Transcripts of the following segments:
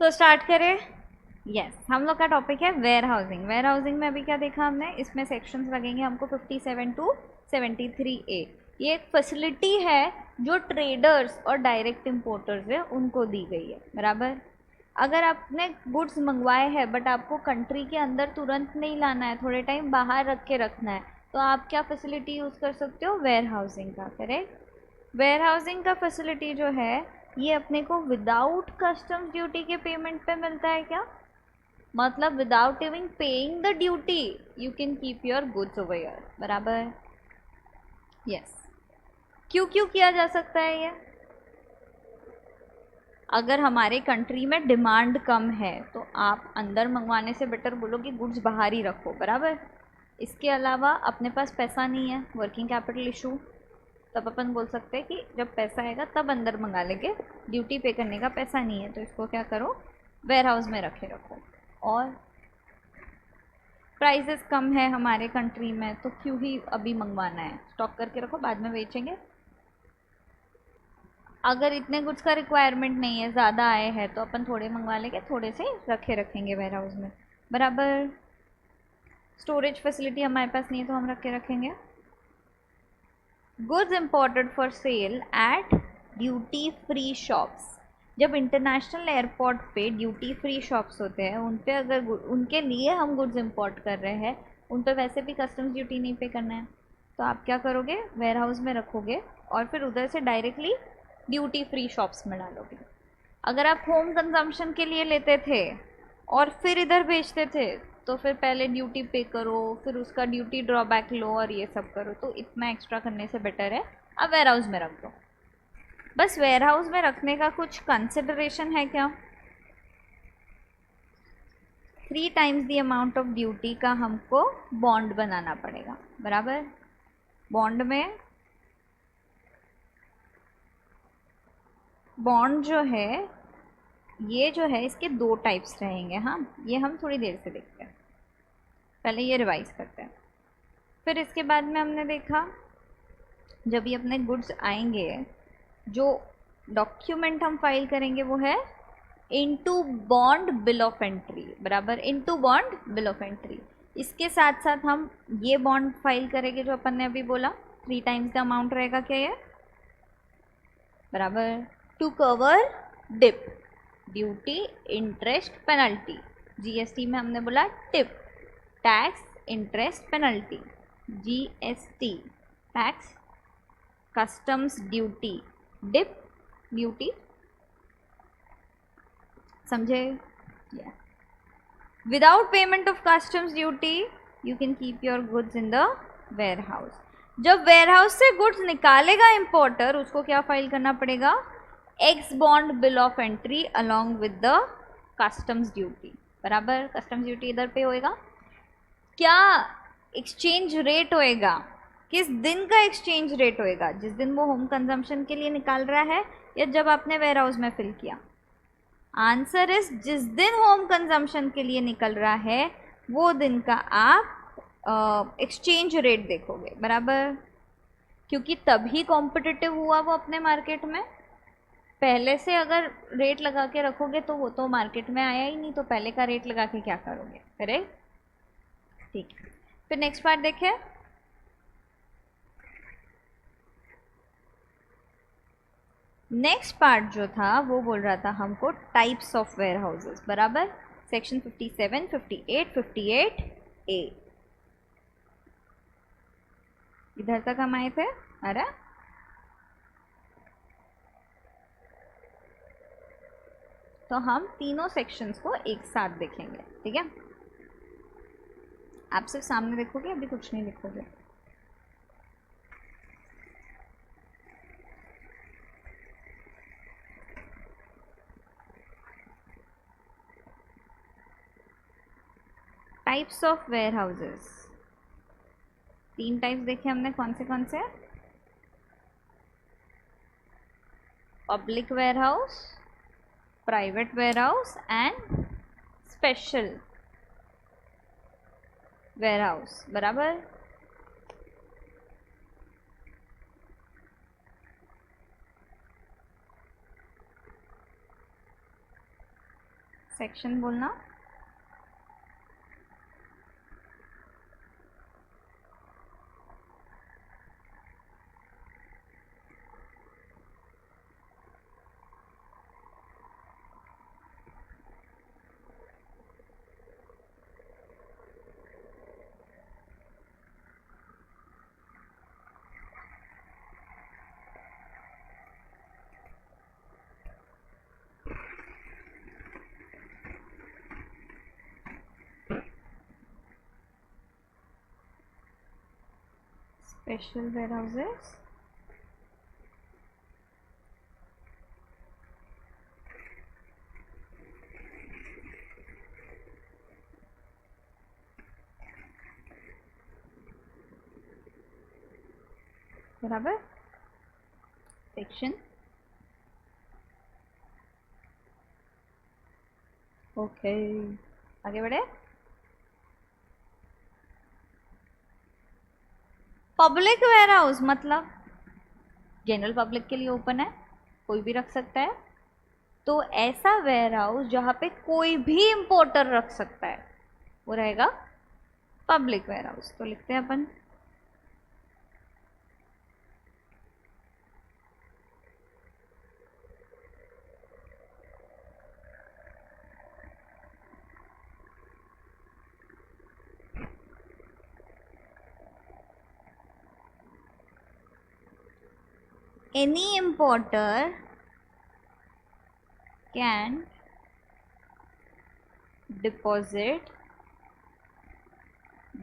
तो स्टार्ट करें। यस, हम लोग का टॉपिक है वेयर हाउसिंग। वेयर हाउसिंग में अभी क्या देखा हमने, इसमें सेक्शंस लगेंगे हमको 57 टू 73A। ये एक फैसिलिटी है जो ट्रेडर्स और डायरेक्ट इम्पोर्टर्स है उनको दी गई है, बराबर। अगर आपने गुड्स मंगवाए हैं बट आपको कंट्री के अंदर तुरंत नहीं लाना है, थोड़े टाइम बाहर रख के रखना है, तो आप क्या फैसिलिटी यूज़ कर सकते हो, वेयर हाउसिंग का। करेक्ट। वेयर हाउसिंग का फैसिलिटी जो है ये अपने को विदाउट कस्टम्स ड्यूटी के पेमेंट पे मिलता है। क्या मतलब, without even paying the duty you can keep your goods over here, बराबर। यस। क्यों क्यों किया जा सकता है ये? अगर हमारे कंट्री में डिमांड कम है तो आप अंदर मंगवाने से बेटर बोलो कि गुड्स बाहर ही रखो, बराबर। इसके अलावा अपने पास पैसा नहीं है, वर्किंग कैपिटल इशू, तब अपन बोल सकते हैं कि जब पैसा आएगा तब अंदर मंगा लेंगे, ड्यूटी पे करने का पैसा नहीं है तो इसको क्या करो, वेयर हाउस में रखे रखो। और प्राइसेस कम है हमारे कंट्री में तो क्यों ही अभी मंगवाना है, स्टॉक करके रखो, बाद में बेचेंगे। अगर इतने गुड्स का रिक्वायरमेंट नहीं है, ज़्यादा आए हैं तो अपन थोड़े मंगवा लेंगे, थोड़े से रखे रखेंगे वेयर हाउस में, बराबर। स्टोरेज फैसिलिटी हमारे पास नहीं है तो हम रख के रखेंगे। Goods imported for sale at duty free shops. जब इंटरनेशनल एयरपोर्ट पे ड्यूटी फ्री शॉप्स होते हैं, उन पे अगर उनके लिए हम गुड्स इम्पोर्ट कर रहे हैं, उन पे वैसे भी कस्टम्स ड्यूटी नहीं पे करना है, तो आप क्या करोगे, वेयर हाउस में रखोगे और फिर उधर से डायरेक्टली ड्यूटी फ्री शॉप्स में डालोगे। अगर आप होम कंजम्पशन के लिए लेते थे और फिर इधर बेचते थे तो फिर पहले ड्यूटी पे करो, फिर उसका ड्यूटी ड्रॉबैक लो और ये सब करो, तो इतना एक्स्ट्रा करने से बेटर है अब वेयर हाउस में रख दो। बस वेयर हाउस में रखने का कुछ कंसिडरेशन है क्या, 3 times the amount of duty का हमको बॉन्ड बनाना पड़ेगा, बराबर। बॉन्ड में, बॉन्ड जो है ये जो है इसके 2 टाइप्स रहेंगे। हाँ, ये हम थोड़ी देर से देखते हैं, पहले ये रिवाइज करते हैं। फिर इसके बाद में हमने देखा जब ये अपने गुड्स आएंगे, जो डॉक्यूमेंट हम फाइल करेंगे वो है into bond bill of entry, बराबर, into bond bill of entry. इसके साथ साथ हम ये बॉन्ड फाइल करेंगे जो अपन ने अभी बोला, 3 टाइम्स का अमाउंट रहेगा, क्या ये, बराबर, to cover DIP, duty, interest, penalty. GST में हमने बोला TIP, tax, interest, penalty. GST, tax, customs duty, DIP, duty, समझे? Without payment of customs duty you can keep your goods in the warehouse. जब warehouse से goods निकालेगा importer, उसको क्या file करना पड़ेगा, ex bond bill of entry along with the customs duty, बराबर। Customs duty इधर पे होएगा, क्या एक्सचेंज रेट होएगा, किस दिन का एक्सचेंज रेट होएगा, जिस दिन वो होम कंजम्पशन के लिए निकाल रहा है या जब आपने वेयर हाउस में फिल किया। आंसर इज जिस दिन होम कंजम्पशन के लिए निकल रहा है वो दिन का आप एक्सचेंज रेट देखोगे, बराबर, क्योंकि तभी कॉम्पिटिटिव हुआ वो अपने मार्केट में। पहले से अगर रेट लगा के रखोगे तो वो तो मार्केट में आया ही नहीं, तो पहले का रेट लगा के क्या करोगे, करेक्ट, ठीक है। फिर नेक्स्ट पार्ट देखें। नेक्स्ट पार्ट जो था वो बोल रहा था हमको टाइप्स ऑफ वेयर हाउसेस, बराबर, सेक्शन 57, 58, 58A। इधर तक हम आए थे, अरे तो हम तीनों सेक्शंस को एक साथ देखेंगे, ठीक है। आप सिर्फ सामने देखोगे, अभी कुछ नहीं लिखोगे। Types of warehouses, 3 types देखे हमने, कौन से, public warehouse, private warehouse and special warehouse, बराबर। सेक्शन बोलना। स्पेशल वेयर हाउसेस, बराबर। सेक्शन, ओके, आगे बढ़े। पब्लिक वेयर हाउस मतलब जनरल पब्लिक के लिए ओपन है, कोई भी रख सकता है। तो ऐसा वेयर हाउस जहाँ पे कोई भी इंपोर्टर रख सकता है वो रहेगा पब्लिक वेयर हाउस। तो लिखते हैं अपन any importer can deposit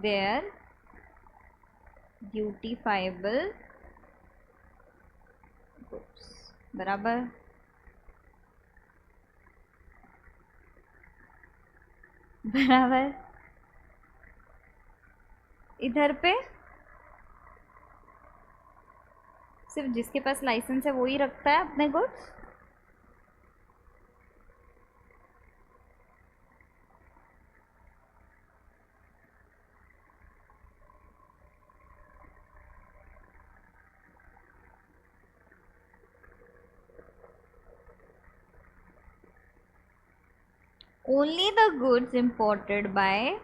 their dutiable goods, बराबर। बराबर। इधर पे सिर्फ जिसके पास लाइसेंस है वो ही रखता है अपने goods. Only the goods imported by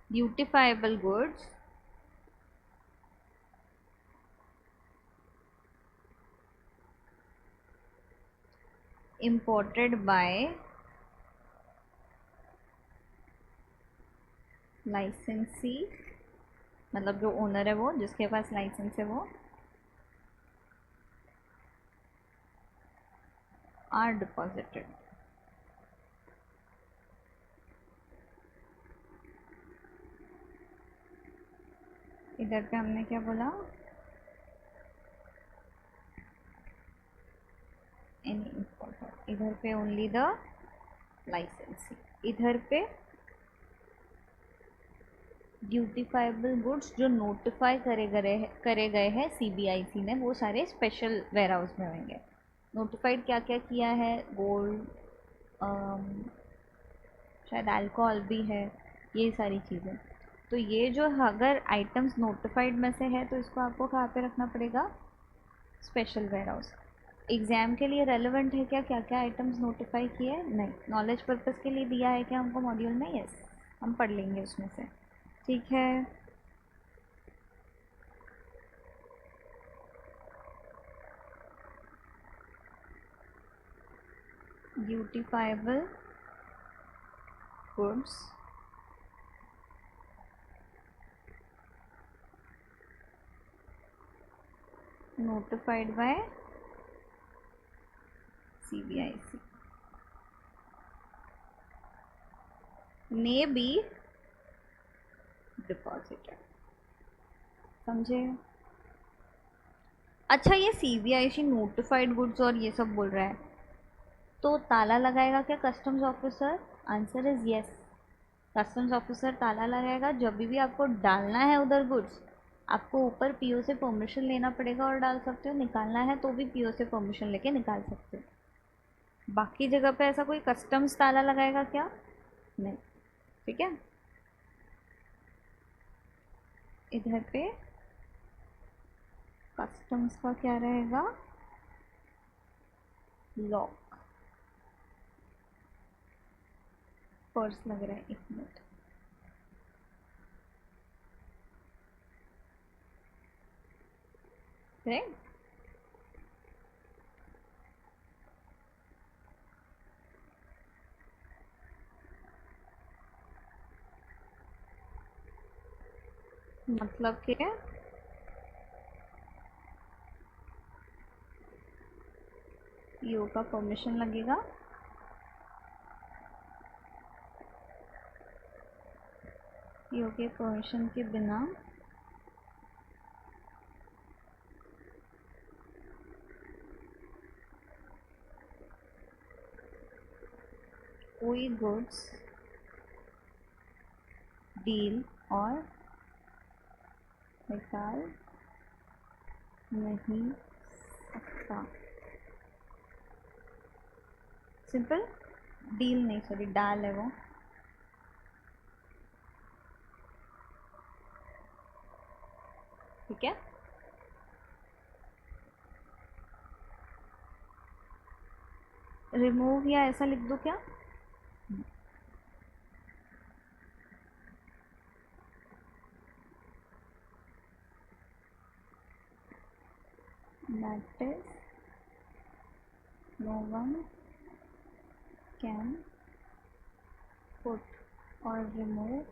duty-payable goods imported by licensee, मतलब जो ओनर है वो, जिसके पास लाइसेंस है वो, are deposited। इधर पे हमने क्या बोला, एनी इंपोर्टर, इधर पे ओनली द लाइसेंसी, इधर पे ड्यूटीफाइबल गुड्स जो नोटिफाई करे गए हैं सीबीआईसी ने, वो सारे स्पेशल वेयर हाउस में होंगे। नोटिफाइड क्या क्या किया है, गोल्ड, शायद अल्कोहल भी है, ये सारी चीज़ें। तो ये जो अगर आइटम्स नोटिफाइड में से है तो इसको आपको कहाँ पे रखना पड़ेगा, स्पेशल वेयर हाउस। एग्ज़ाम के लिए रेलेवेंट है क्या, क्या क्या आइटम्स नोटिफाई किए हैं? नहीं। नॉलेज पर्पज़ के लिए दिया है क्या हमको मॉड्यूल में? यस, हम पढ़ लेंगे उसमें से। ठीक है, ड्यूटीफाइबल goods notified by CBIC may be deposited। समझे? अच्छा, ये CBIC नोटिफाइड गुड्स और ये सब बोल रहा है, तो ताला लगाएगा क्या customs officer? Answer is yes. Customs officer ताला लगाएगा जब भी आपको डालना है उधर गुड्स। आपको ऊपर पीओ से परमिशन लेना पड़ेगा और डाल सकते हो, निकालना है तो भी पीओ से परमिशन लेके निकाल सकते हो। बाकी जगह पे ऐसा कोई कस्टम्स ताला लगाएगा क्या? नहीं। ठीक है, इधर पे कस्टम्स का क्या रहेगा, लॉक। पर्स लग रहा है, एक मिनट। राइट, मतलब क्या, ईओ का परमिशन लगेगा, ईओ के परमिशन के बिना कोई गुड्स डील और निकाल नहीं सकता। सिंपल, डील नहीं, सॉरी डाल है वो। ठीक है, रिमूव या ऐसा लिख दो क्या, that is no one can put or remove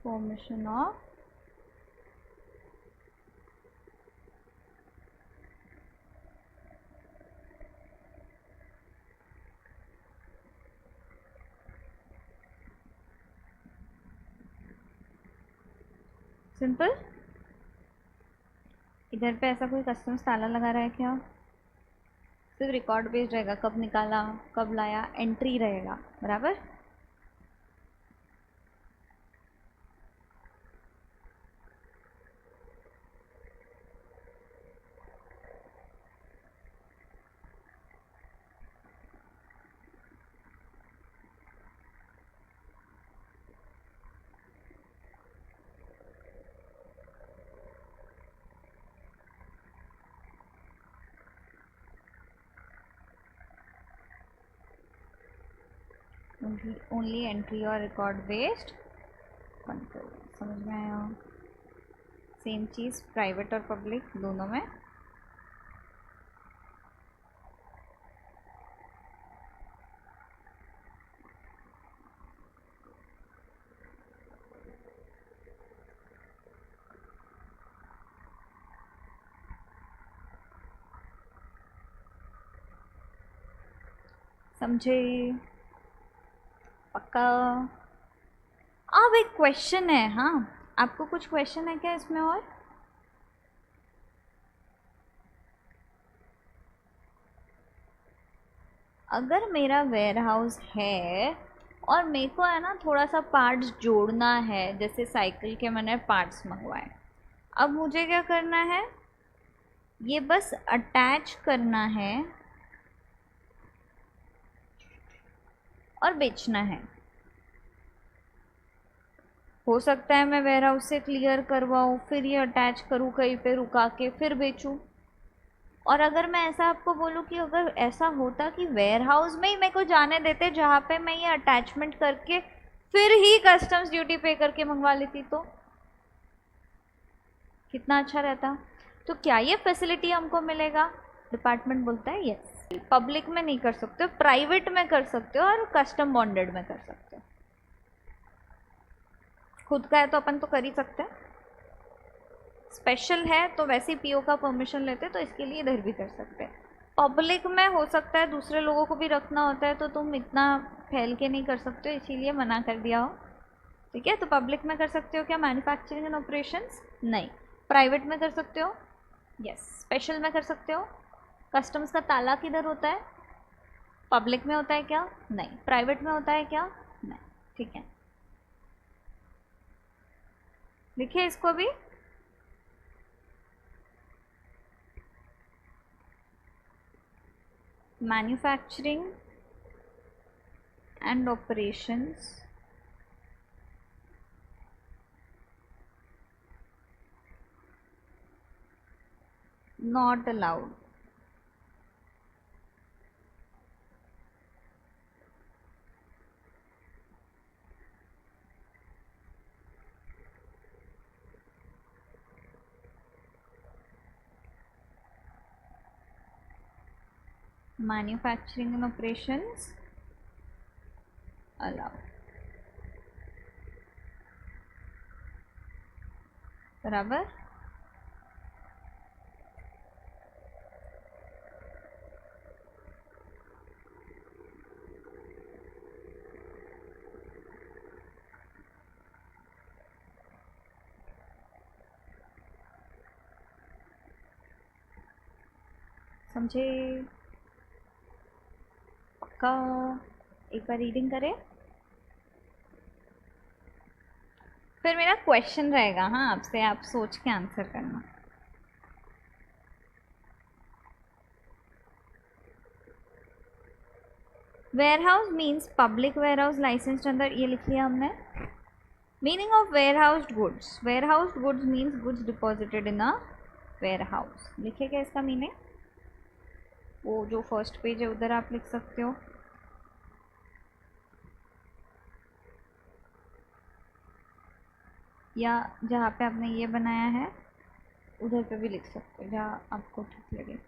permission of simple. इधर पे ऐसा कोई कस्टम्स ताला लगा रहा है क्या, सिर्फ रिकॉर्ड बेस्ड रहेगा, कब निकाला कब लाया एंट्री रहेगा, बराबर। ओनली एंट्री और रिकॉर्ड बेस्ड कंट्रोल, समझ में आया। सेम चीज़ प्राइवेट और पब्लिक दोनों में। समझे, पक्का। अब एक क्वेश्चन है, हाँ आपको कुछ क्वेश्चन है क्या इसमें, और अगर मेरा वेयर हाउस है और मेरे को है ना थोड़ा सा पार्ट्स जोड़ना है, जैसे साइकिल के मैंने पार्ट्स मंगवाए, अब मुझे क्या करना है, ये बस अटैच करना है और बेचना है। हो सकता है मैं वेयर हाउस से क्लियर करवाऊँ, फिर ये अटैच करूँ कहीं पे रुका के, फिर बेचूँ। और अगर मैं ऐसा आपको बोलूँ कि अगर ऐसा होता कि वेयर हाउस में ही मेरे को जाने देते जहाँ पे मैं ये अटैचमेंट करके फिर ही कस्टम्स ड्यूटी पे करके मंगवा लेती, तो कितना अच्छा रहता। तो क्या ये फैसिलिटी हमको मिलेगा, डिपार्टमेंट बोलता है यस। पब्लिक में नहीं कर सकते हो, प्राइवेट में कर सकते हो और कस्टम बॉन्डेड में कर सकते हो। खुद का है तो अपन तो कर ही सकते हैं, स्पेशल है तो वैसे ही पीओ का परमिशन लेते, तो इसके लिए इधर भी कर सकते हैं। पब्लिक में हो सकता है दूसरे लोगों को भी रखना होता है, तो तुम इतना फैल के नहीं कर सकते हो, इसीलिए मना कर दिया हो। ठीक है, तो पब्लिक में कर सकते हो क्या, मैन्युफैक्चरिंग एंड ऑपरेशंस नहीं। प्राइवेट में कर सकते हो यस, स्पेशल में कर सकते हो। कस्टम्स का ताला किधर होता है, पब्लिक में होता है क्या, नहीं। प्राइवेट में होता है क्या, नहीं। ठीक है, लिखिए इसको भी। Manufacturing and operations not allowed. Manufacturing and operations allowed. बराबर. समझे? पक्का? एक बार रीडिंग करें, फिर मेरा क्वेश्चन रहेगा. हाँ, आपसे आप सोच के आंसर करना. Warehouse means public warehouse licensed under, ये लिख लिया हमने. Meaning of warehoused goods. Warehoused goods means goods deposited in a warehouse. लिखेगा इसका मीनिंग, वो जो फर्स्ट पेज है उधर आप लिख सकते हो. या जहाँ पे आपने ये बनाया है उधर पे भी लिख सकते हो, जहाँ आपको ठीक लगे.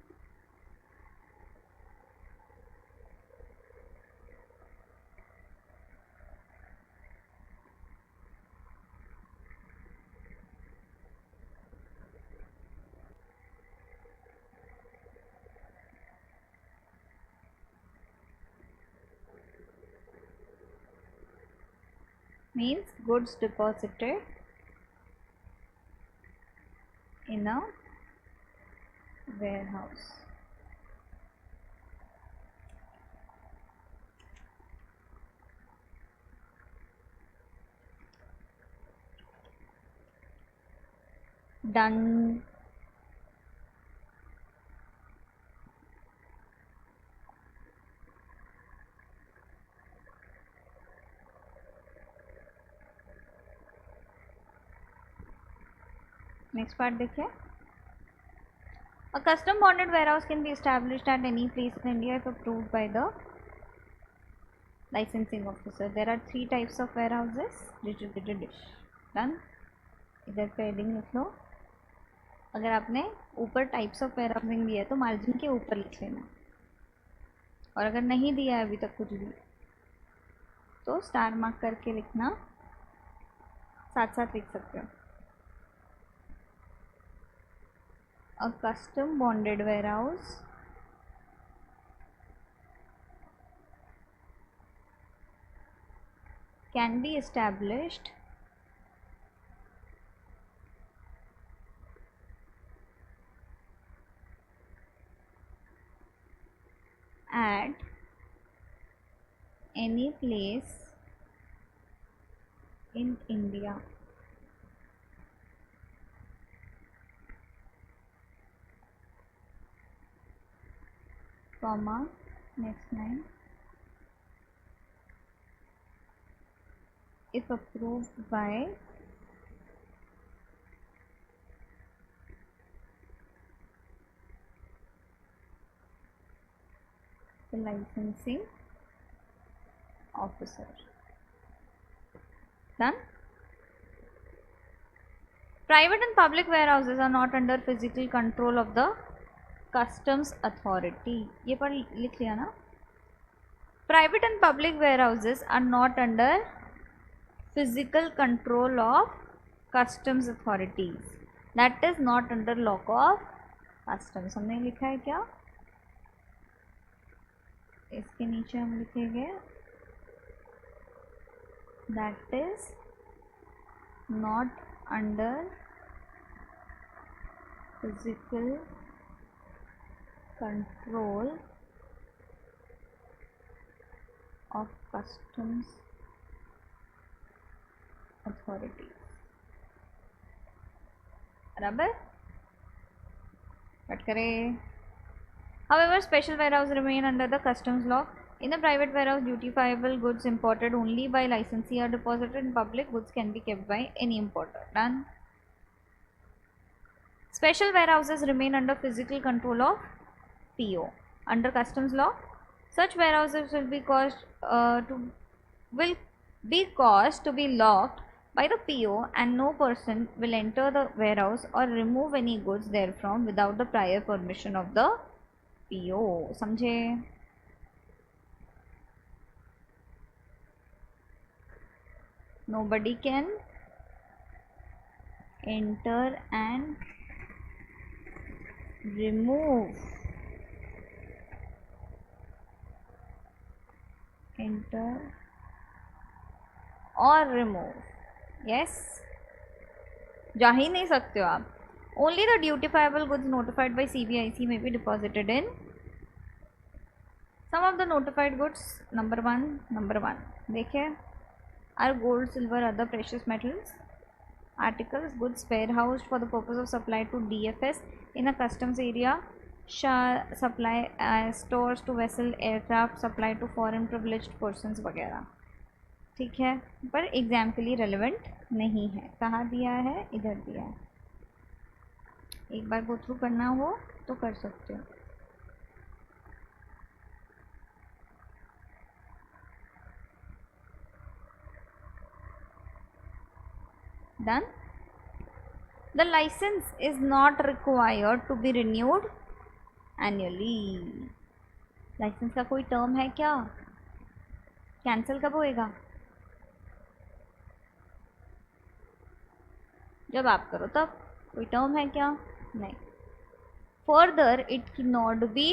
Means goods deposited in a warehouse. Done. Next part देखिए. A custom bonded warehouse can be established at any place in India if approved by the licensing officer. There are 3 types of warehouses. Dish. Done. इधर पे heading लिख लो. अगर आपने ऊपर types of warehousing दिया है तो मार्जिन के ऊपर लिख लेना, और अगर नहीं दिया है अभी तक कुछ भी तो स्टार मार्क करके लिखना, साथ साथ लिख सकते हो. A custom bonded warehouse can be established at any place in India comma next line if approved by the licensing officer. Done. Private and public warehouses are not under physical control of the customs authority. ये पर लिख लिया ना. Private and public warehouses are not under physical control of customs authorities. That is not under law of customs. हमने लिखा है क्या? इसके नीचे हम लिखेंगे that is not under physical control of customs authorities. बराबर. कट करें. However, special warehouse remain under the customs law. In a private warehouse, duty-payable goods imported only by licensee are deposited in public. Goods can be kept by any importer. Done. Special warehouses remain under physical control of PO. Under customs law, such warehouses will be caused to be locked by the PO, and no person will enter the warehouse or remove any goods therefrom without the prior permission of the PO. समझे? Nobody can enter and remove और remove. Yes, जा ही नहीं सकते हो आप. Only the dutiable goods notified by CBIC may be deposited in. Some of the notified goods, number one देखिए, are gold, silver, other precious metals. Articles, goods warehoused for the purpose of supply to DFS in a customs area shall supply stores to vessel, aircraft, supply to foreign privileged persons वगैरह. ठीक है, पर exam के लिए relevant नहीं है. कहाँ दिया है? इधर दिया है. एक बार गो थ्रू करना हो तो कर सकते हो. Done. The license is not required to be renewed annually. Licence का कोई टर्म है क्या? कैंसिल कब होएगा? जब आप करो तब. कोई टर्म है क्या? नहीं. Further it can not be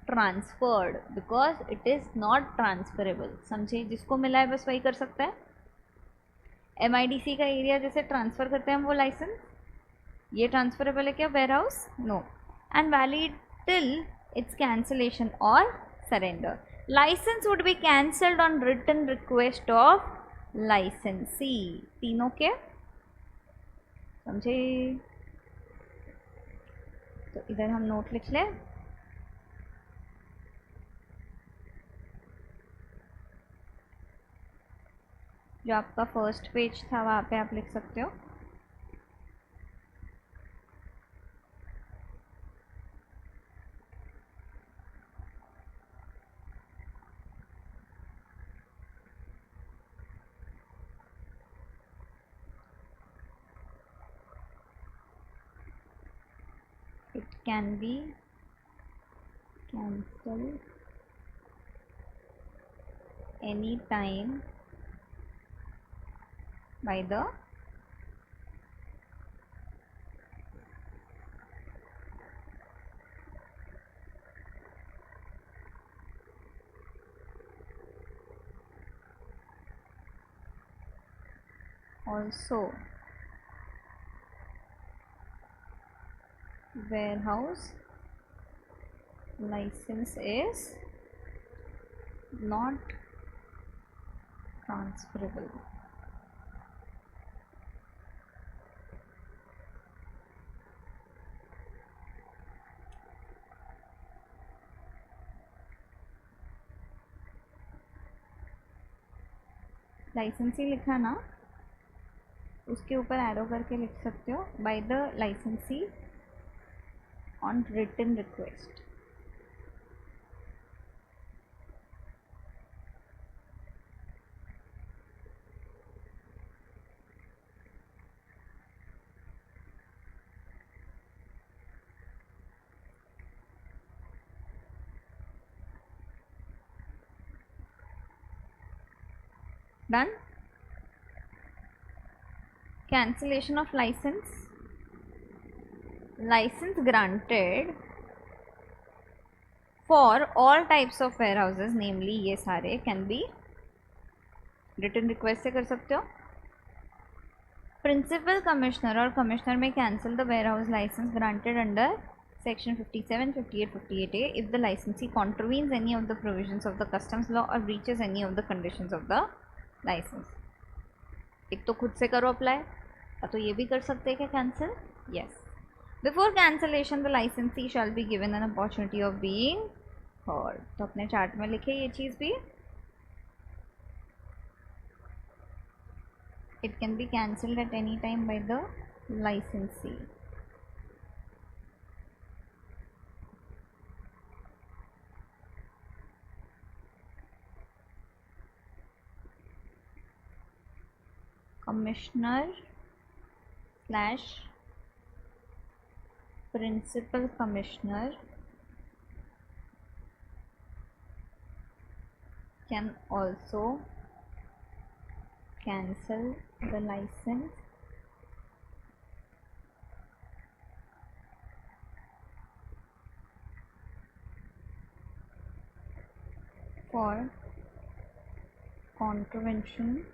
transferred because it is not transferable. समझे? जिसको मिला है बस वही कर सकता है. MIDC का एरिया जैसे ट्रांसफ़र करते हैं हम वो लाइसेंस, ये ट्रांसफरेबल है क्या warehouse? No. And valid till its cancellation और surrender. Licence would be cancelled on written request of licensee. तीनों के समझे? तो इधर हम नोट लिख लें. जो आपका फर्स्ट पेज था वहाँ पे आप लिख सकते हो. It can be cancelled any time by the also warehouse license is not transferable. लाइसेंसी लिखा ना, उसके ऊपर एरो करके लिख सकते हो by the licensee on written request. Done. Cancellation of license. License granted for all types of warehouses, namely ये सारे can be written request से कर सकते हो. Principal Commissioner और Commissioner may cancel the warehouse license granted under Section 57, 58, 58A if the licensee contravenes any of the provisions of the customs law or breaches any of the conditions of the license. एक तो खुद से करो apply, तो ये भी कर सकते हैं क्या cancel? Yes. Before cancellation, the licensee shall be given an opportunity of being heard. तो अपने चार्ट में लिखे ये चीज़ भी, it can be cancelled at any time by the licensee. Commissioner slash principal commissioner can also cancel the license for contravention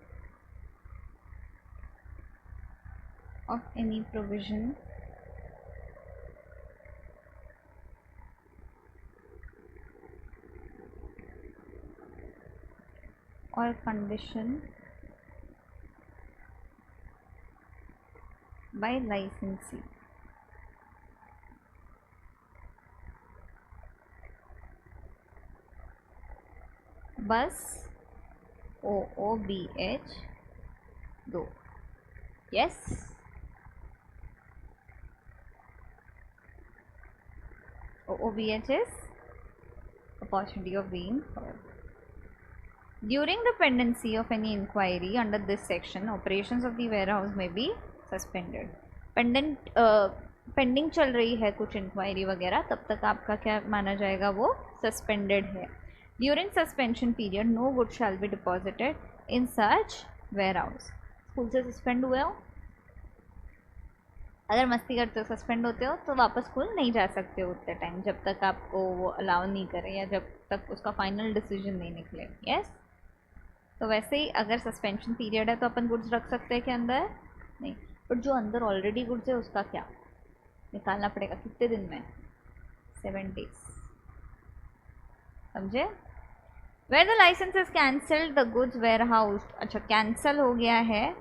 of any provision or condition by licensee. बस OOBH 2. Yes. OOBH is opportunity of being heard. During the pendency of any inquiry under this section, operations of the warehouse may be suspended. Pending चल रही है कुछ inquiry वगैरह, तब तक आपका क्या माना जाएगा, वो सस्पेंडेड है. During suspension period no good shall be deposited in such warehouse. School से सस्पेंड हुए हो, अगर मस्ती करते हो, सस्पेंड होते हो, तो वापस स्कूल नहीं जा सकते हो उतने टाइम जब तक आपको वो अलाउ नहीं करे या जब तक उसका फाइनल डिसीजन नहीं निकले. यस. तो वैसे ही अगर सस्पेंशन पीरियड है तो अपन गुड्स रख सकते हैं कि अंदर नहीं, बट जो अंदर ऑलरेडी गुड्स है उसका क्या निकालना पड़ेगा, कितने दिन में, 7 days. समझे. Where the licence is cancelled the goods warehouse. अच्छा, कैंसिल हो गया है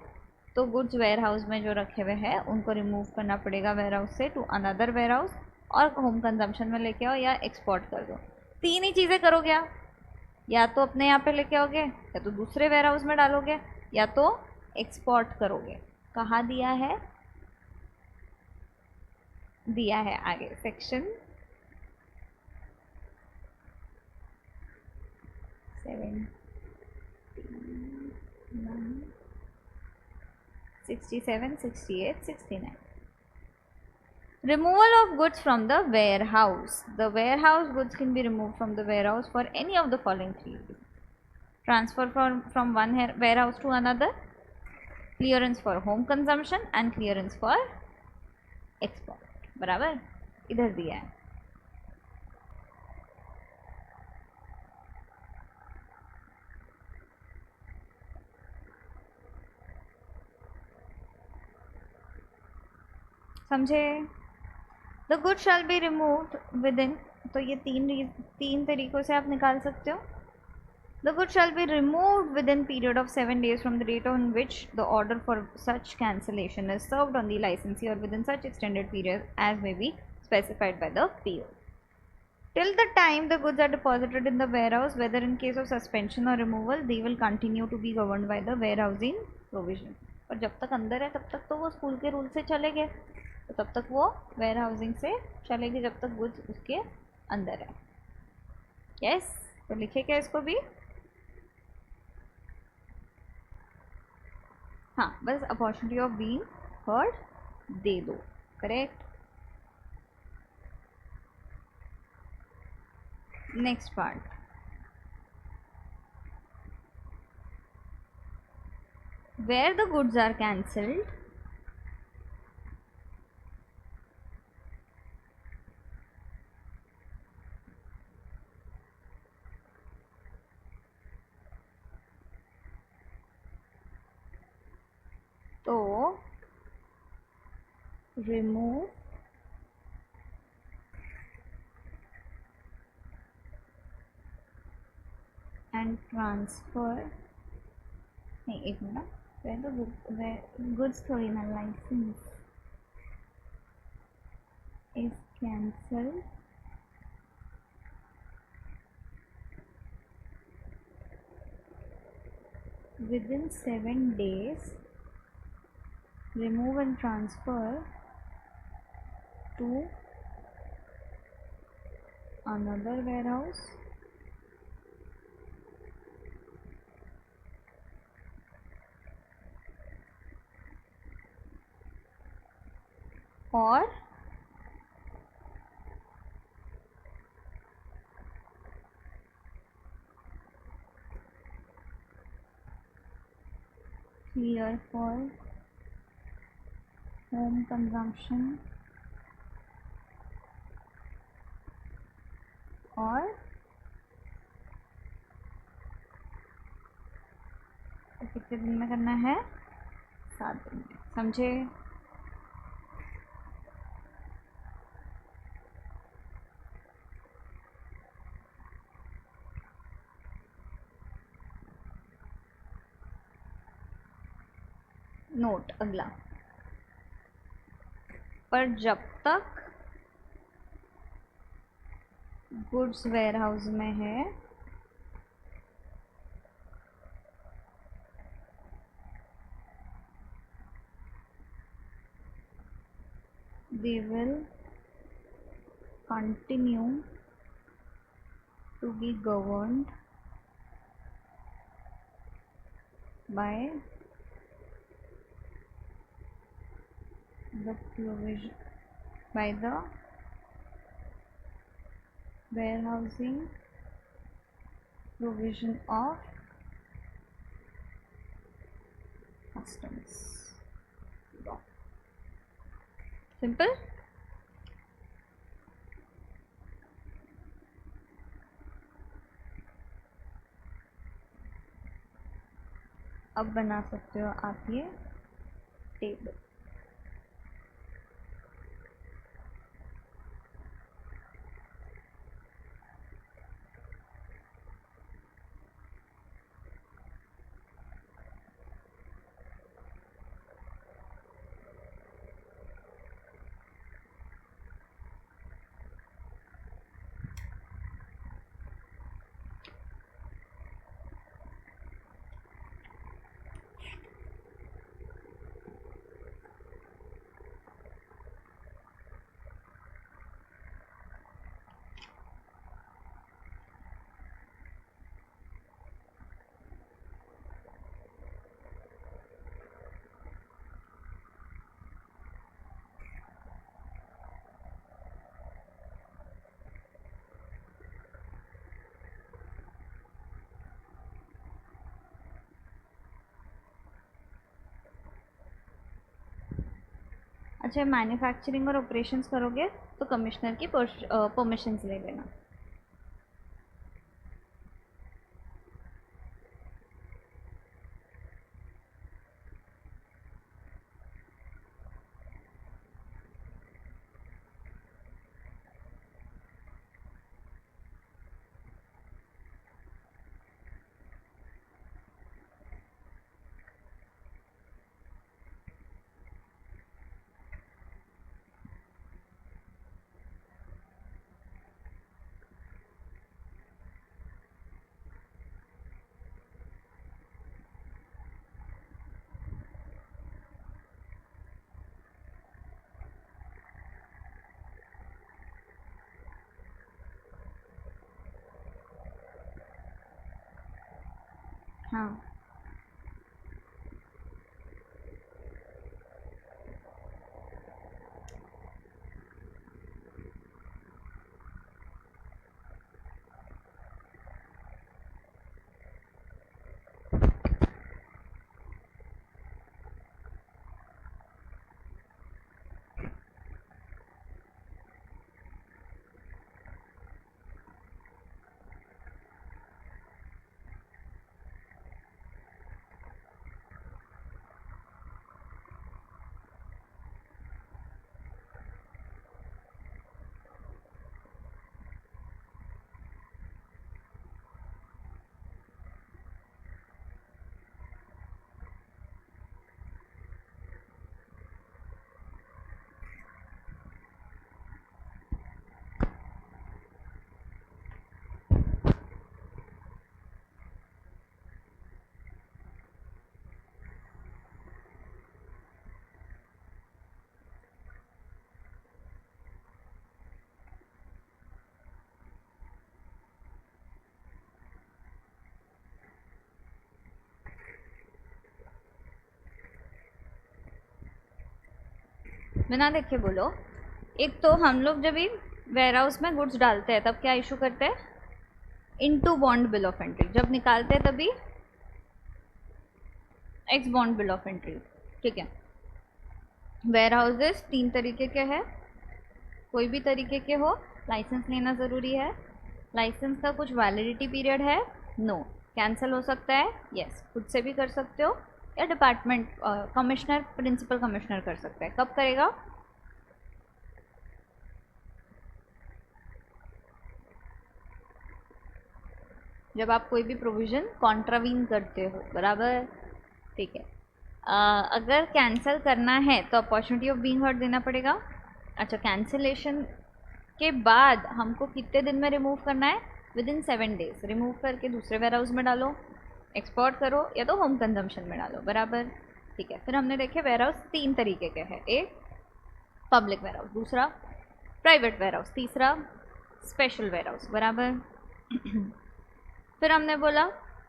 तो गुड्स वेयर हाउस में जो रखे हुए हैं उनको रिमूव करना पड़ेगा वेयर हाउस से टू अनदर वेयर हाउस, और होम कंजम्पशन में लेके आओ या एक्सपोर्ट कर दो. 3 ही चीज़ें करोगे आप, या तो अपने यहाँ पे लेके आओगे, या तो दूसरे वेयर हाउस में डालोगे, या तो एक्सपोर्ट करोगे. कहाँ दिया है, दिया है आगे section 67, 68, 69. Removal of goods from the warehouse. The warehouse goods can be removed from the warehouse for any of the following 3 reasons. Transfer from one warehouse to another, clearance for home consumption and clearance for export. बराबर, इधर दिया है. समझे. The good shall be removed within, तो ये तीन तरीक़ों से आप निकाल सकते हो. The good shall be removed within period of 7 days from the date on which the order for such cancellation is served on the licensee और within such extended period as may be specified by the PO. Till the time the goods are deposited in the warehouse, whether in case of suspension or removal, they will continue to be governed by the warehousing provision. और जब तक अंदर है तब तक तो वो school के रूल से चलेंगे, तो तब तक वो वेयर हाउसिंग से चलेगी जब तक गुड्स उसके अंदर है. यस. तो लिखे क्या इसको भी, हाँ, बस opportunity of being heard they दो. Correct. Next part. Where the goods are cancelled, तो remove and transfer, नहीं एक मिनट, where the goods थोड़ी ना, license is cancelled within 7 days remove and transfer to another warehouse or clear for home consumption और तो कितने दिन में करना है? 7 दिन में। समझे? नोट अगला, पर जब तक गुड्स वेयरहाउस में है they will continue to be governed by the warehousing provision of customs law. Simple. अब बना सकते हो आप ये टेबल। अच्छा, मैन्युफैक्चरिंग और ऑपरेशंस करोगे तो कमिश्नर की परमिशंस ले लेना। हाँ, बिना देखे बोलो। एक तो हम लोग जब भी वेयर हाउस में गुड्स डालते हैं तब क्या इशू करते हैं, into bond bill of entry. जब निकालते हैं तभी x bond bill of entry. ठीक है, वेयर हाउसेस 3 तरीके के हैं, कोई भी तरीके के हो, लाइसेंस लेना ज़रूरी है। लाइसेंस का कुछ वैलिडिटी पीरियड है? नो। कैंसिल हो सकता है? यस। खुद से भी कर सकते हो या डिपार्टमेंट कमिश्नर, प्रिंसिपल कमिश्नर कर सकता है। कब करेगा? जब आप कोई भी प्रोविज़न कॉन्ट्रावीन करते हो, बराबर। ठीक है, अगर कैंसिल करना है तो अपॉर्चुनिटी ऑफ बीइंग हर्ड देना पड़ेगा। अच्छा, कैंसिलेशन के बाद हमको कितने दिन में रिमूव करना है? Within 7 days. रिमूव करके दूसरे वेयर हाउस में डालो, एक्सपोर्ट करो, या तो होम कंजम्पशन में डालो, बराबर। ठीक है, फिर हमने देखे वेयर हाउस 3 तरीके के हैं, एक पब्लिक वेयर हाउस, दूसरा प्राइवेट वेयर हाउस, तीसरा स्पेशल वेयर हाउस, बराबर। फिर हमने बोला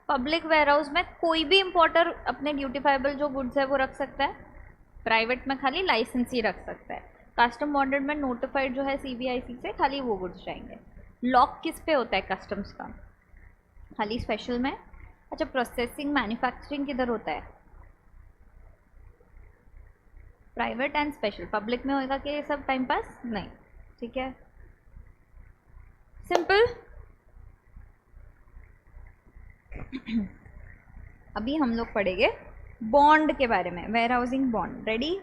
पब्लिक वेयर हाउस में कोई भी इम्पोर्टर अपने ड्यूटीफाइबल जो गुड्स है वो रख सकता है, प्राइवेट में खाली लाइसेंस ही रख सकता है। कस्टम बॉन्डेड में नोटिफाइड जो है CBIC से, खाली वो गुड्स जाएंगे। लॉक किस पे होता है कस्टम्स का? खाली स्पेशल में। अच्छा, प्रोसेसिंग मैन्युफैक्चरिंग किधर होता है? Private and special. पब्लिक में होगा कि ये सब टाइम पास? नहीं। ठीक है, सिंपल। अभी हम लोग पढ़ेंगे बॉन्ड के बारे में, वेयर हाउसिंग बॉन्ड। रेडी?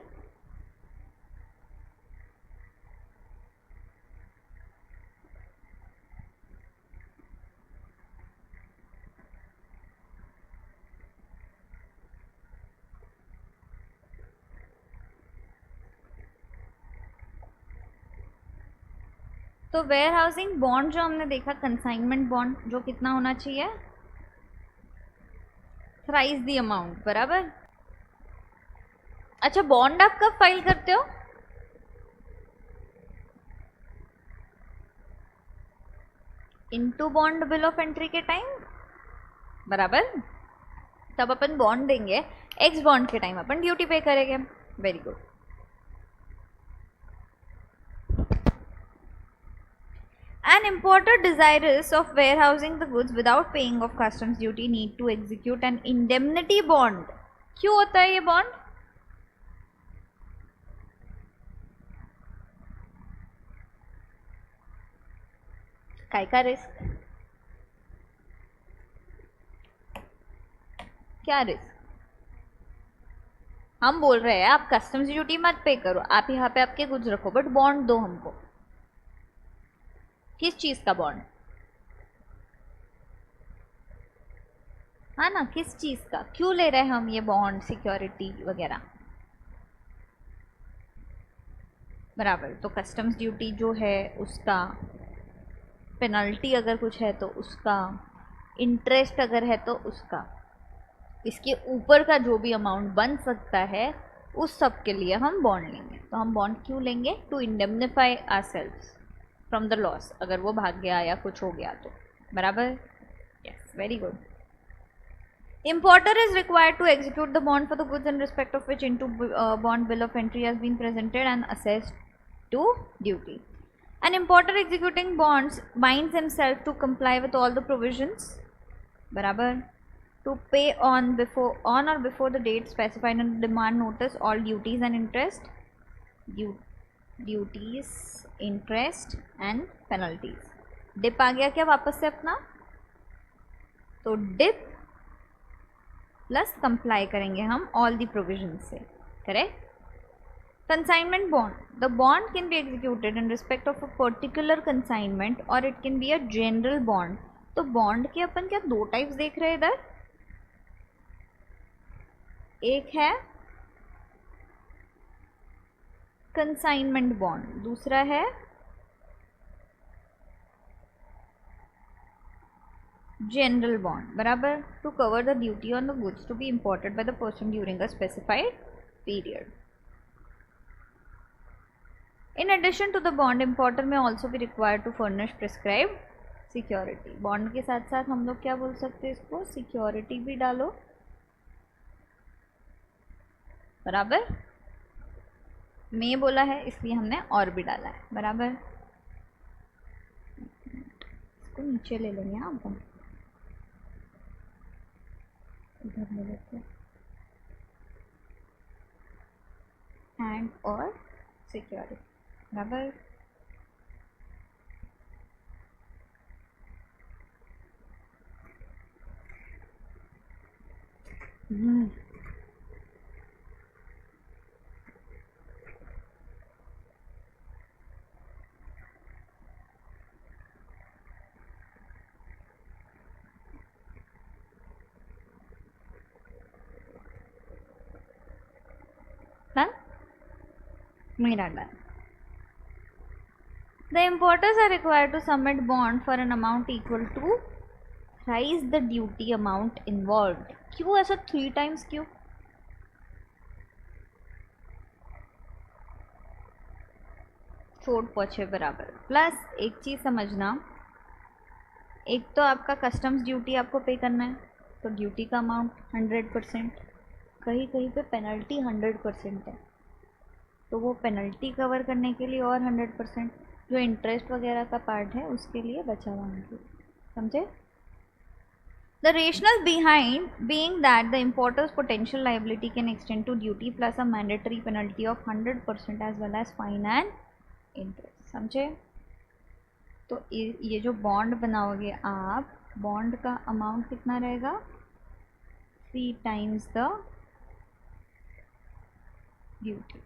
तो वेयर हाउसिंग बॉन्ड जो हमने देखा, कंसाइनमेंट बॉन्ड, जो कितना होना चाहिए? थ्राइस द अमाउंट, बराबर। अच्छा, बॉन्ड आप कब फाइल करते हो? Into bond bill of entry के टाइम, बराबर। तब अपन बॉन्ड देंगे, एक्स बॉन्ड के टाइम अपन ड्यूटी पे करेंगे। Very good. An importer desirous of warehousing the goods without paying of customs duty need to execute an indemnity bond. क्यों होता है ये बॉन्ड? काय का रिस्क? क्या रिस्क? हम बोल रहे हैं आप कस्टम्स ड्यूटी मत पे करो, आप यहाँ पे आपके गुड्स रखो, बट बॉन्ड दो हमको। किस चीज का बॉन्ड? हाँ ना, किस चीज का? क्यों ले रहे हैं हम ये बॉन्ड, सिक्योरिटी वगैरह, बराबर। तो कस्टम्स ड्यूटी जो है उसका, पेनल्टी अगर कुछ है तो उसका, इंटरेस्ट अगर है तो उसका, इसके ऊपर का जो भी अमाउंट बन सकता है उस सब के लिए हम बॉन्ड लेंगे। तो हम बॉन्ड क्यों लेंगे? To indemnify ourselves from the loss, अगर वो भाग गया या कुछ हो गया तो, बराबर। Yes, very good. Importer is required to execute the bond for the goods in respect of which into bond bill of entry has been presented and assessed to duty. An importer executing bonds binds himself to comply with all the provisions, बराबर, to pay on or before the date specified in the demand notice all duties and interest, duties, interest and penalties. DIP आ गया क्या वापस से अपना? तो dip plus comply करेंगे हम ऑल दी प्रोविजन से, correct. Consignment bond, the bond can be executed in respect of a particular consignment और it can be a general bond. तो बॉन्ड के अपन क्या 2 टाइप्स देख रहे हैं इधर, एक है कंसाइनमेंट बॉन्ड, दूसरा है जनरल बॉन्ड, बराबर। To cover the duty on the goods to be imported by the person during a specified period. In addition to the bond, importer may also be required to furnish prescribed security. Bond के साथ साथ हम लोग क्या बोल सकते हैं इसको, सिक्योरिटी भी डालो, बराबर। मे बोला है इसलिए हमने और भी डाला है, बराबर। इसको नीचे ले लेंगे आप, इधर ले लेते हैं, एंड और सिक्योरिटी, बराबर। डन, मेरा done. The importers are required to submit bond for an amount equal to thrice the duty amount involved. क्यों ऐसा 3 times क्यों? छोट पहुँचे बराबर। प्लस एक चीज़ समझना, एक तो आपका कस्टम्स ड्यूटी आपको पे करना है, तो ड्यूटी का अमाउंट 100%, कहीं कहीं पे पेनल्टी 100% है, तो वो पेनल्टी कवर करने के लिए और 100%, जो इंटरेस्ट वगैरह का पार्ट है उसके लिए बचा हुआ है, समझे? The rationale behind being that the importer's potential liability can extend to duty plus a mandatory penalty of 100% as well as fine and interest, समझे? तो ये जो बॉन्ड बनाओगे आप, बॉन्ड का अमाउंट कितना रहेगा? 3 times द ड्यूटी।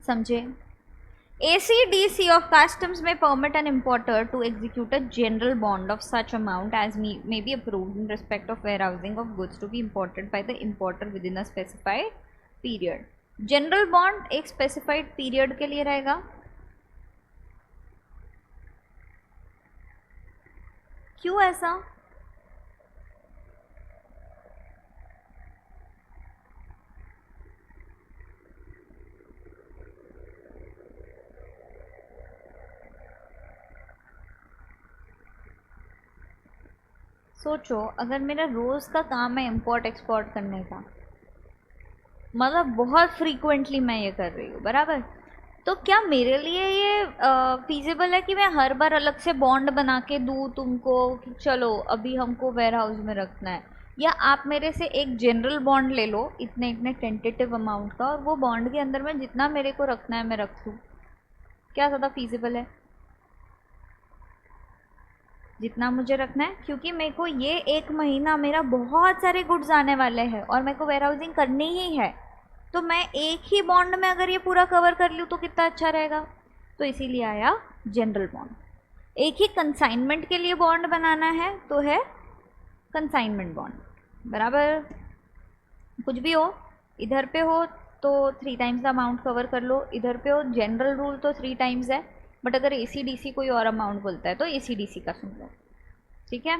समझे? ACDC of customs may permit an importer to execute a general bond of such amount as may be approved in respect of warehousing of goods to be imported by the importer within a specified period. General bond एक specified period के लिए रहेगा। क्यों ऐसा? सोचो, अगर मेरा रोज़ का काम है इंपोर्ट एक्सपोर्ट करने का, मतलब बहुत फ्रीक्वेंटली मैं ये कर रही हूँ, बराबर, तो क्या मेरे लिए ये फीजिबल है कि मैं हर बार अलग से बॉन्ड बना के दूँ तुमको कि चलो अभी हमको वेयर हाउस में रखना है? या आप मेरे से एक जनरल बॉन्ड ले लो इतने इतने टेंटेटिव अमाउंट का, और वो बॉन्ड के अंदर में जितना मेरे को रखना है मैं रख दूँ? क्या ज़्यादा फीजिबल है? जितना मुझे रखना है, क्योंकि मेरे को ये 1 महीना मेरा बहुत सारे गुड्स आने वाले हैं और मेरे को वेयर हाउसिंग करनी ही है, तो मैं एक ही बॉन्ड में अगर ये पूरा कवर कर लूँ तो कितना अच्छा रहेगा। तो इसीलिए आया जनरल बॉन्ड। एक ही कंसाइनमेंट के लिए बॉन्ड बनाना है तो है कंसाइनमेंट बॉन्ड, बराबर। कुछ भी हो, इधर पे हो तो 3 times द अमाउंट कवर कर लो, इधर पे हो जनरल रूल तो 3 times है, बट अगर ACDC कोई और अमाउंट बोलता है तो ACDC का सुन लो, ठीक है?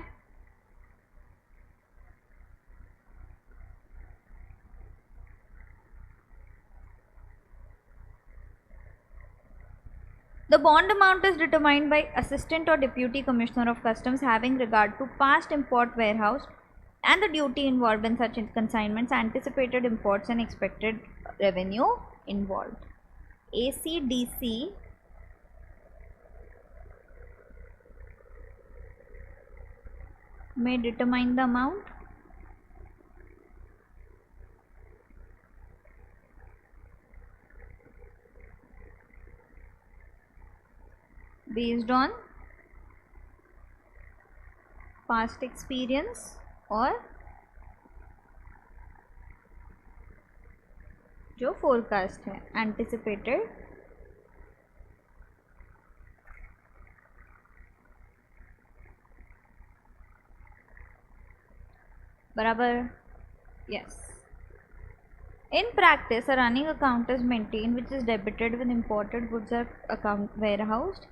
The bond amount is determined by Assistant or Deputy Commissioner of Customs having regard to past import warehouse and the duty involved in such consignments, anticipated imports and expected revenue involved. ACDC may determine the amount based on past experience और जो forecast है, anticipated बराबर, yes. In practice, a running account is maintained which is debited when imported goods are account warehoused.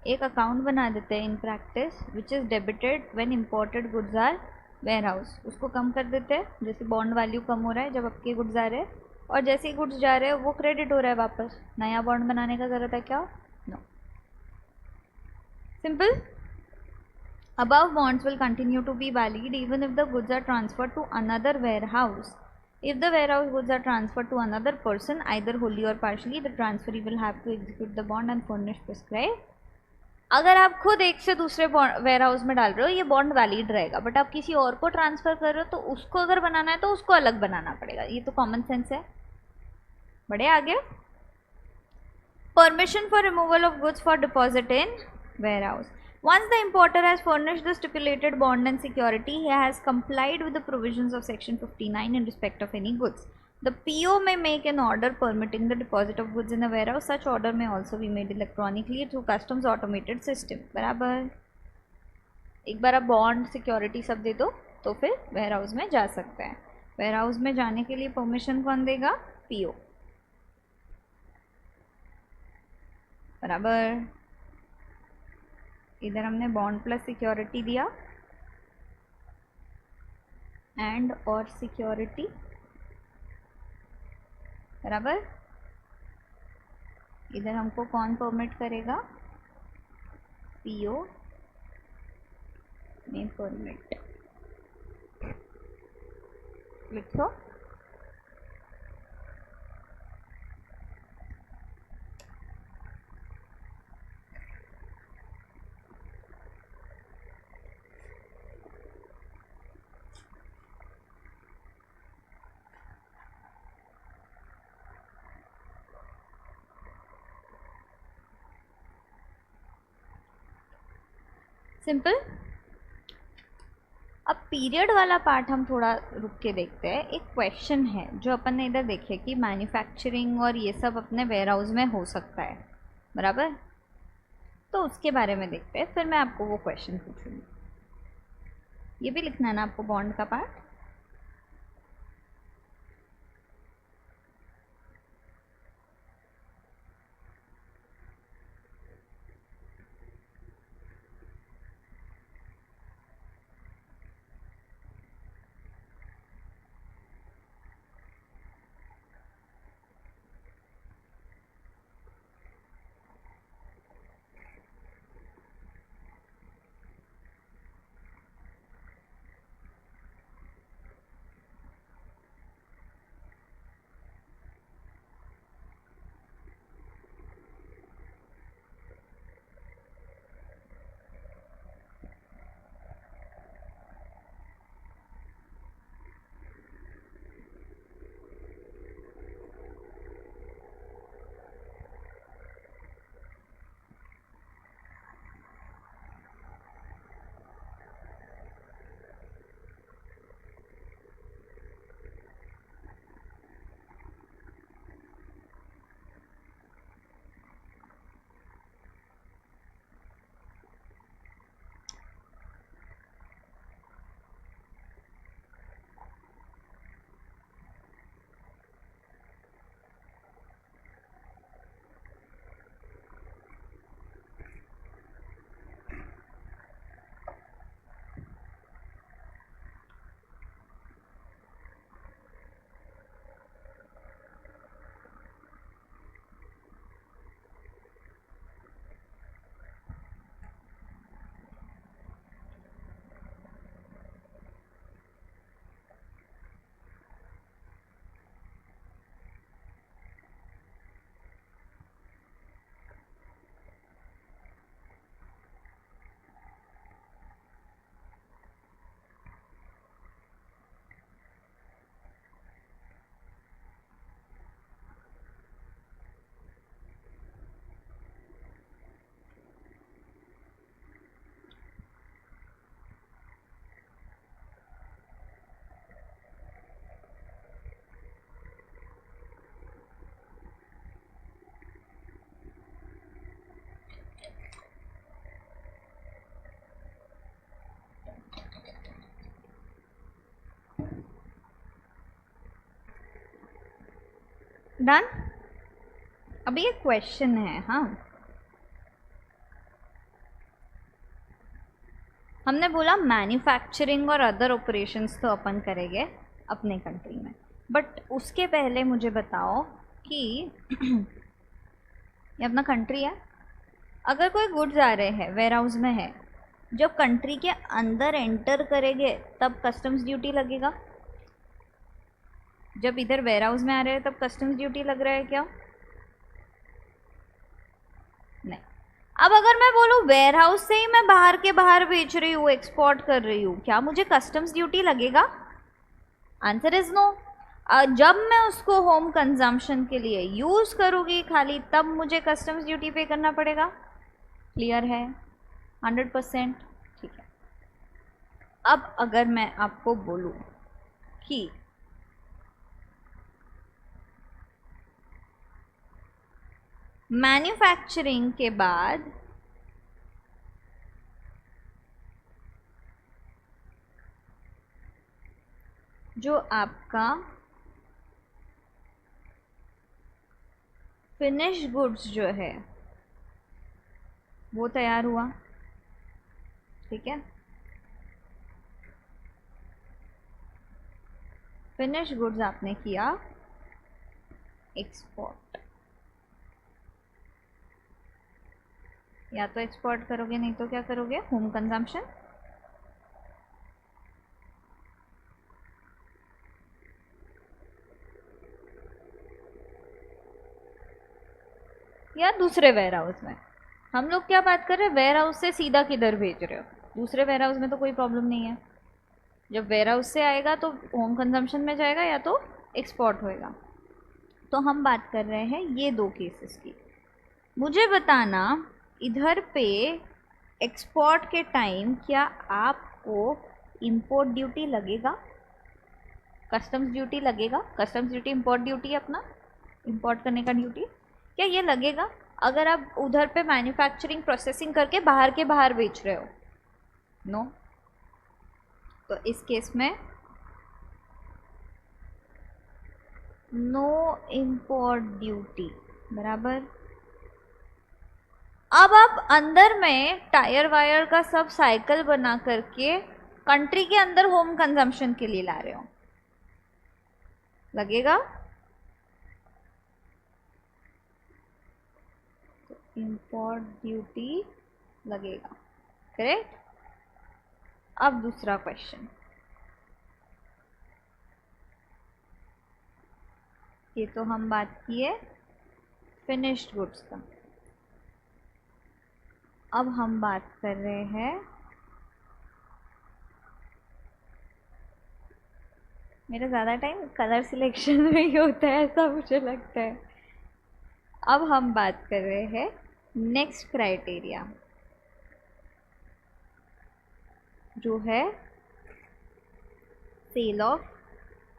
एक account बना देते हैं in practice which is debited when imported goods are warehouse. उसको कम कर देते हैं, जैसे बॉन्ड वैल्यू कम हो रहा है जब आपके गुड्स आ रहे हैं, और जैसे ही गुड्स जा रहे हैं वो क्रेडिट हो रहा है वापस। नया बॉन्ड बनाने का ज़रूरत है क्या? No, simple. Above bonds will continue to be valid even if the goods are transferred to another warehouse. If the warehouse goods are transferred to another person, either wholly or partially, the transferee will have to execute the bond and furnish prescribed. अगर आप खुद एक से दूसरे ware house में डाल रहे हो ये बॉन्ड वैलिड रहेगा, बट आप किसी और को ट्रांसफर कर रहे हो तो उसको अगर बनाना है तो उसको अलग बनाना पड़ेगा. ये तो कॉमन सेंस है. बढ़े आगे. Permission for removal of goods for deposit in warehouse. Once the importer has furnished the stipulated bond and security, he has complied with the provisions of Section 59 in respect of any goods. The PO may make an order permitting the deposit of goods in a warehouse. Such order may also be made electronically through customs automated system. बराबर. एक बार आप bond security सब दे दो तो फिर ware house में जा सकते हैं. वेयर हाउस में जाने के लिए परमिशन कौन देगा? PO. बराबर. इधर हमने बॉन्ड प्लस सिक्योरिटी दिया एंड और सिक्योरिटी. बराबर. इधर हमको कौन परमिट करेगा? PO में परमिट. लिखो. सिंपल. अब पीरियड वाला पार्ट हम थोड़ा रुक के देखते हैं. एक क्वेश्चन है जो अपन ने इधर देखे कि मैन्युफैक्चरिंग और ये सब अपने वेयर हाउस में हो सकता है. बराबर. तो उसके बारे में देखते हैं, फिर मैं आपको वो क्वेश्चन पूछूंगी. ये भी लिखना है ना आपको बॉन्ड का पार्ट. डन. अभी एक क्वेश्चन है. हाँ, हमने बोला मैन्युफैक्चरिंग और अदर ऑपरेशंस तो अपन करेंगे अपने कंट्री में, बट उसके पहले मुझे बताओ कि ये अपना कंट्री है. अगर कोई गुड्स आ रहे हैं वेयर हाउस में है, जब कंट्री के अंदर एंटर करेंगे तब कस्टम्स ड्यूटी लगेगा। जब इधर वेयर हाउस में आ रहे हैं तब कस्टम्स ड्यूटी लग रहा है क्या? नहीं। अब अगर मैं बोलूँ वेयर हाउस से ही मैं बाहर के बाहर बेच रही हूँ, एक्सपोर्ट कर रही हूँ, क्या मुझे कस्टम्स ड्यूटी लगेगा? Answer is no. जब मैं उसको होम कंजम्पशन के लिए यूज़ करूँगी खाली तब मुझे कस्टम्स ड्यूटी पे करना पड़ेगा। क्लियर है? 100%। ठीक है। अब अगर मैं आपको बोलूँ कि मैन्युफैक्चरिंग के बाद जो आपका फिनिश गुड्स जो है वो तैयार हुआ, ठीक है, फिनिश गुड्स आपने किया एक्सपोर्ट, या तो एक्सपोर्ट करोगे नहीं तो क्या करोगे? Home consumption. या दूसरे वेयर हाउस में। हम लोग क्या बात कर रहे हैं? वेयर हाउस से सीधा किधर भेज रहे हो? दूसरे वेयर हाउस में तो कोई प्रॉब्लम नहीं है। जब वेयर हाउस से आएगा तो होम कंजम्पशन में जाएगा या तो एक्सपोर्ट होएगा। तो हम बात कर रहे हैं ये दो केसेस की। मुझे बताना इधर पे एक्सपोर्ट के टाइम क्या आपको इंपोर्ट ड्यूटी लगेगा? कस्टम्स ड्यूटी लगेगा? कस्टम्स ड्यूटी इंपोर्ट ड्यूटी अपना इंपोर्ट करने का ड्यूटी, क्या ये लगेगा अगर आप उधर पे मैन्युफैक्चरिंग प्रोसेसिंग करके बाहर के बाहर बेच रहे हो? नो। तो इस केस में नो इंपोर्ट ड्यूटी, बराबर। अब आप अंदर में टायर वायर का सब साइकिल बना करके कंट्री के अंदर होम कंजम्पशन के लिए ला रहे हो, लगेगा? तो इंपोर्ट ड्यूटी लगेगा, करेक्ट। अब दूसरा क्वेश्चन, ये तो हम बात किए फिनिश्ड गुड्स का। अब हम बात कर रहे हैं मेरा ज़्यादा टाइम कलर सिलेक्शन में ही होता है ऐसा मुझे लगता है। अब हम बात कर रहे हैं नेक्स्ट क्राइटेरिया जो है सेल ऑफ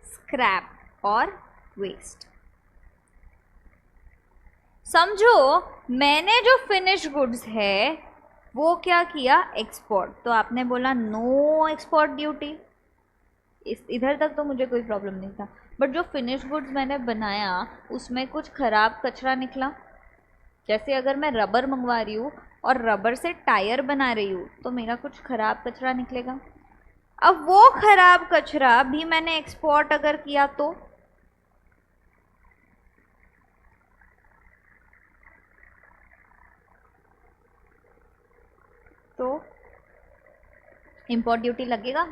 स्क्रैप और वेस्ट। समझो मैंने जो फिनिश गुड्स है वो क्या किया? एक्सपोर्ट। तो आपने बोला नो एक्सपोर्ट ड्यूटी, इधर तक तो मुझे कोई प्रॉब्लम नहीं था। बट जो फिनिश गुड्स मैंने बनाया उसमें कुछ ख़राब कचरा निकला, जैसे अगर मैं रबर मंगवा रही हूँ और रबर से टायर बना रही हूँ तो मेरा कुछ ख़राब कचरा निकलेगा। अब वो ख़राब कचरा भी मैंने एक्सपोर्ट अगर किया तो इंपोर्ट ड्यूटी लगेगा?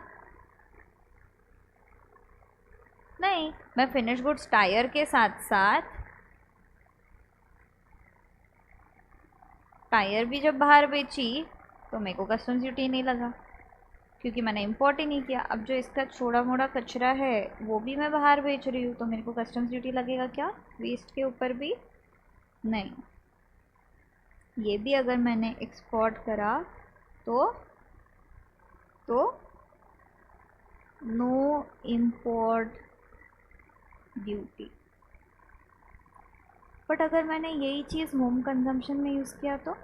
नहीं। मैं फिनिश गुड्स टायर के साथ साथ टायर भी जब बाहर बेची तो मेरे को कस्टम्स ड्यूटी नहीं लगा क्योंकि मैंने इंपोर्ट ही नहीं किया। अब जो इसका छोटा मोटा कचरा है वो भी मैं बाहर बेच रही हूँ तो मेरे को कस्टम्स ड्यूटी लगेगा क्या? वेस्ट के ऊपर भी नहीं। ये भी अगर मैंने एक्सपोर्ट करा तो नो इंपोर्ट ड्यूटी। बट अगर मैंने यही चीज़ होम कंजम्पशन में यूज़ किया तो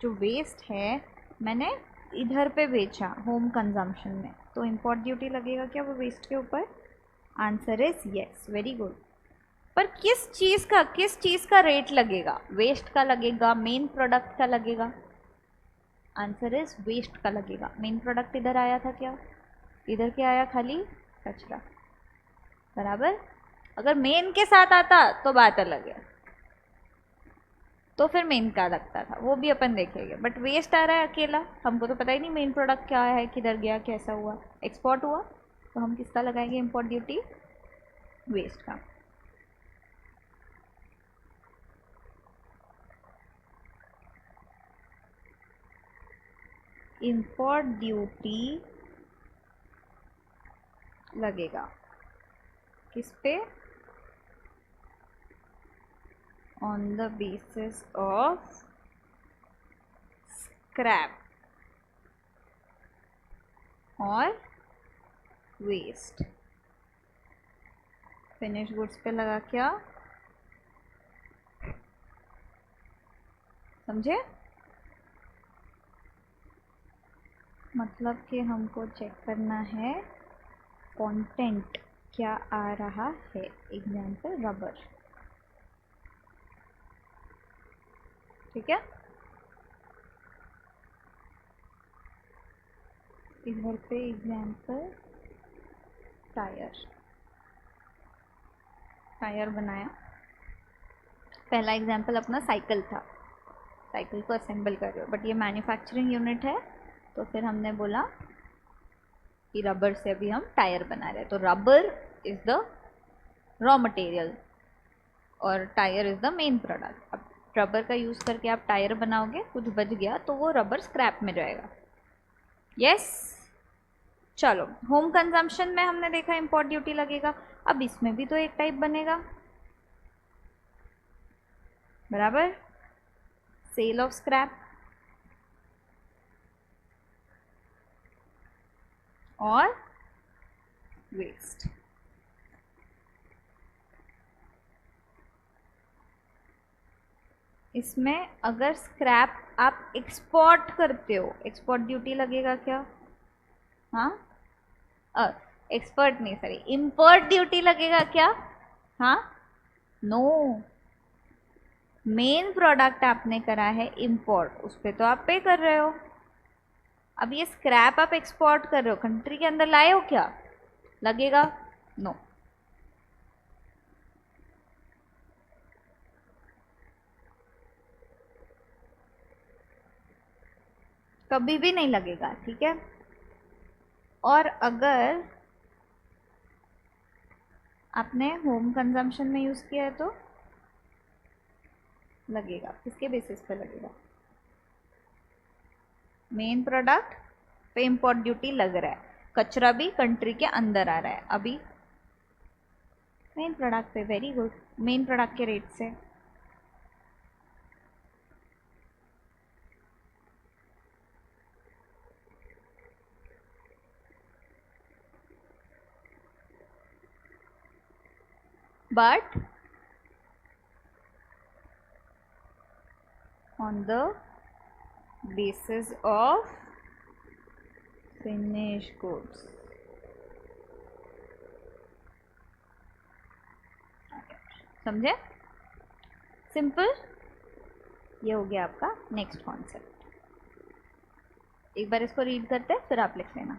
जो वेस्ट है मैंने इधर पे बेचा होम कंजम्पशन में तो इंपोर्ट ड्यूटी लगेगा क्या वो वेस्ट के ऊपर? Answer is yes, very good. पर किस चीज़ का रेट लगेगा? वेस्ट का लगेगा, मेन प्रोडक्ट का लगेगा? आंसर इज वेस्ट का लगेगा। मेन प्रोडक्ट इधर आया था क्या? इधर क्या आया? खाली कचरा, बराबर। अगर मेन के साथ आता तो बात अलग है। तो फिर मेन का लगता था, वो भी अपन देखेंगे। बट वेस्ट आ रहा है अकेला, हमको तो पता ही नहीं मेन प्रोडक्ट क्या है, किधर गया, कैसा हुआ, एक्सपोर्ट हुआ, तो हम किसका लगाएंगे इम्पोर्ट ड्यूटी? वेस्ट का। इम्पोर्ट ड्यूटी लगेगा किस पे? On the basis of scrap और वेस्ट। फिनिश गुड्स पे लगा क्या? समझे? मतलब कि हमको चेक करना है कंटेंट क्या आ रहा है। एग्जाम्पल रबर, ठीक है। इधर पे एग्जाम्पल टायर, टायर बनाया। पहला एग्जाम्पल अपना साइकिल था, साइकिल को असेंबल कर रहे हो, बट ये मैन्युफैक्चरिंग यूनिट है, तो फिर हमने बोला कि रबर से अभी हम टायर बना रहे हैं, तो rubber is the raw material और tyre is the main product. अब रबर का यूज़ करके आप टायर बनाओगे, कुछ बच गया तो वो रबर स्क्रैप में जाएगा। यस चलो, होम कंजम्पशन में हमने देखा इम्पोर्ट ड्यूटी लगेगा। अब इसमें भी तो एक टाइप बनेगा, बराबर, सेल ऑफ स्क्रैप और वेस्ट। इसमें अगर स्क्रैप आप एक्सपोर्ट करते हो, एक्सपोर्ट ड्यूटी लगेगा क्या? हाँ, एक्सपोर्ट नहीं, सॉरी, इम्पोर्ट ड्यूटी लगेगा क्या? हाँ, नो, मेन प्रोडक्ट आपने करा है इम्पोर्ट, उस पर तो आप पे कर रहे हो। अब ये स्क्रैप आप एक्सपोर्ट कर रहे हो, कंट्री के अंदर लाए हो क्या? लगेगा? नो। कभी भी नहीं लगेगा, ठीक है। और अगर आपने होम कंजम्पशन में यूज़ किया है तो लगेगा। किसके बेसिस पे लगेगा? मेन प्रोडक्ट पे इम्पोर्ट ड्यूटी लग रहा है, कचरा भी कंट्री के अंदर आ रहा है, अभी मेन प्रोडक्ट पे। वेरी गुड, मेन प्रोडक्ट के रेट से। But on the basis of finished goods। समझे? सिंपल। ये हो गया आपका नेक्स्ट कॉन्सेप्ट। एक बार इसको रीड करते हैं, फिर आप लिख लेना,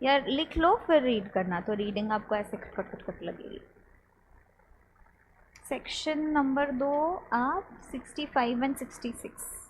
या लिख लो फिर रीड करना, तो रीडिंग आपको ऐसे खट खट लगेगी। सेक्शन नंबर 2 आप 65 एंड 66